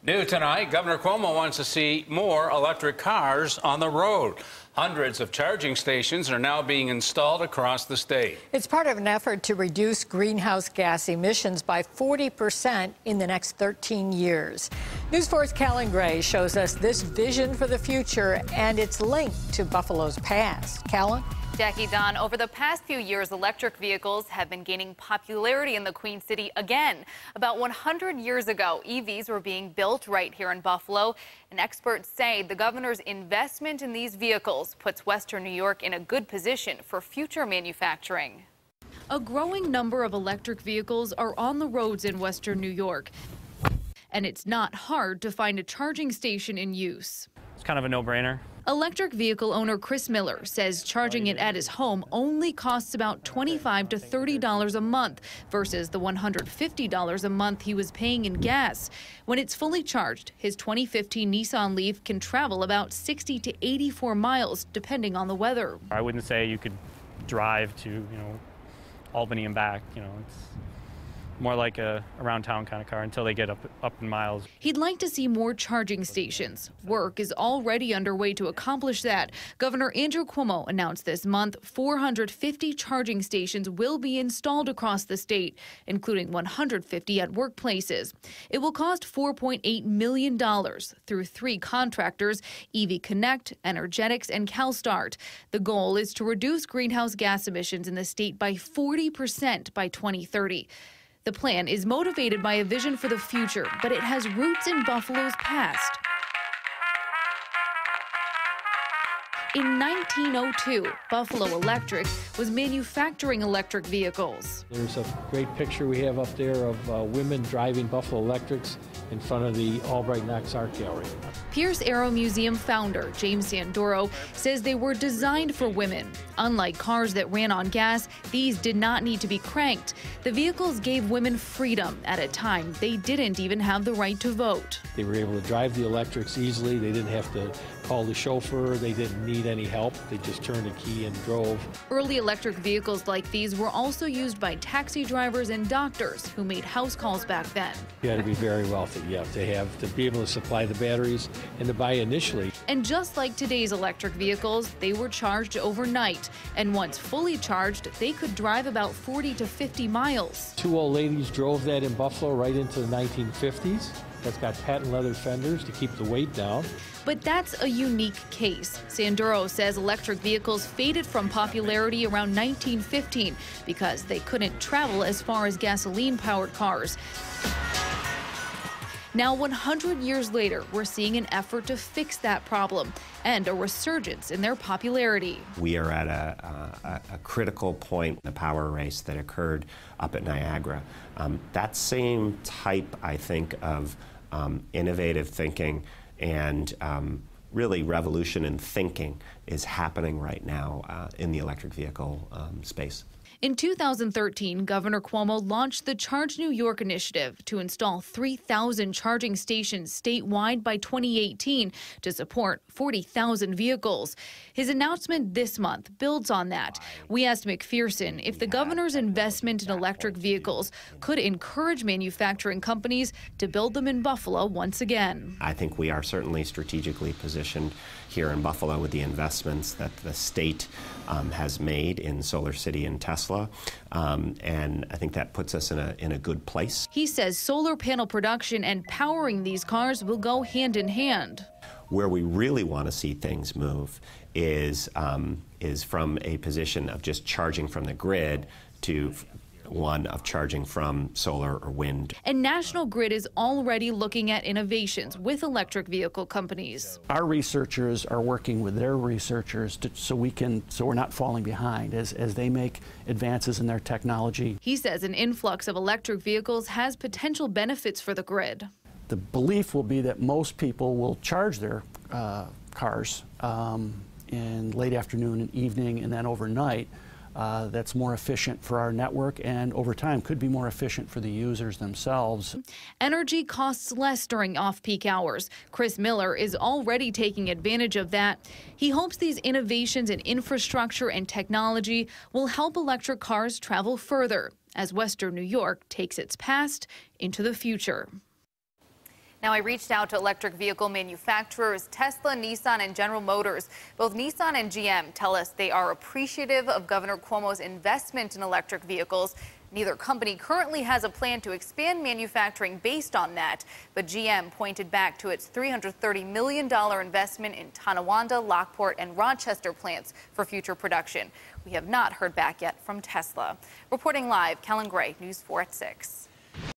New tonight, Governor Cuomo wants to see more electric cars on the road. Hundreds of charging stations are now being installed across the state. It's part of an effort to reduce greenhouse gas emissions by 40% in the next 13 years. News 4's Callan Gray shows us this vision for the future and its link to Buffalo's past. Callan? Jackie, Don, over the past few years, electric vehicles have been gaining popularity in the Queen City again. About 100 years ago, EVs were being built right here in Buffalo, and experts say the governor's investment in these vehicles puts Western New York in a good position for future manufacturing. A growing number of electric vehicles are on the roads in Western New York, and it's not hard to find a charging station in use. It's kind of a no-brainer. Electric vehicle owner Chris Miller says charging it at his home only costs about $25 to $30 a month versus the $150 a month he was paying in gas. When it's fully charged, his 2015 Nissan Leaf can travel about 60 to 84 miles depending on the weather. I wouldn't say you could drive to, Albany and back. It's more like a around town kind of car until they get up in miles. He'd like to see more charging stations. Work is already underway to accomplish that. Governor Andrew Cuomo announced this month 450 charging stations will be installed across the state, including 150 at workplaces. It will cost $4.8 million through 3 contractors, EV Connect, Energetics, and CalStart. The goal is to reduce greenhouse gas emissions in the state by 40% by 2030. The plan is motivated by a vision for the future, but it has roots in Buffalo's past. In 1902, Buffalo Electric was manufacturing electric vehicles. There's a great picture we have up there of women driving Buffalo Electrics in front of the Albright Knox Art Gallery. Pierce Aero Museum founder James Sandoro says they were designed for women. Unlike cars that ran on gas, these did not need to be cranked. The vehicles gave women freedom at a time they didn't even have the right to vote. They were able to drive the electrics easily. They didn't have to call the chauffeur. They didn't need any help. They just turned a key and drove. Early electric vehicles like these were also used by taxi drivers and doctors who made house calls back then. You had to be very wealthy. You have to be able to supply the batteries and to buy initially. And just like today's electric vehicles, they were charged overnight. And once fully charged, they could drive about 40 to 50 miles. 2 old ladies drove that in Buffalo right into the 1950s. That's got patent leather fenders to keep the weight down. But that's a unique case. Sanduro says electric vehicles faded from popularity around 1915 because they couldn't travel as far as gasoline-powered cars. Now, 100 years later, we're seeing an effort to fix that problem and a resurgence in their popularity. We are at a critical point in the power race that occurred up at Niagara. That same type, I think, of innovative thinking and really revolution in thinking is happening right now in the electric vehicle space. In 2013, Governor Cuomo launched the Charge New York initiative to install 3,000 charging stations statewide by 2018 to support 40,000 vehicles. His announcement this month builds on that. We asked McPherson if the governor's investment in electric vehicles could encourage manufacturing companies to build them in Buffalo once again. I think we are certainly strategically positioned here in Buffalo with the investments that the state has made in Solar City and Tesla, and I think that puts us in a good place. He says solar panel production and powering these cars will go hand in hand. Where we really want to see things move is from a position of just charging from the grid to one of charging from solar or wind. And National Grid is already looking at innovations with electric vehicle companies. Our researchers are working with their researchers so we're not falling behind as they make advances in their technology. He says an influx of electric vehicles has potential benefits for the grid. The belief will be that most people will charge their cars in late afternoon and evening and then overnight. That's more efficient for our network and over time could be more efficient for the users themselves. Energy costs less during off-peak hours. Chris Miller is already taking advantage of that. He hopes these innovations in infrastructure and technology will help electric cars travel further as Western New York takes its past into the future. Now, I reached out to electric vehicle manufacturers Tesla, Nissan, and General Motors. Both Nissan and GM tell us they are appreciative of Governor Cuomo's investment in electric vehicles. Neither company currently has a plan to expand manufacturing based on that, but GM pointed back to its $330 million investment in Tonawanda, Lockport, and Rochester plants for future production. We have not heard back yet from Tesla. Reporting live, Kellen Gray, News 4 at 6.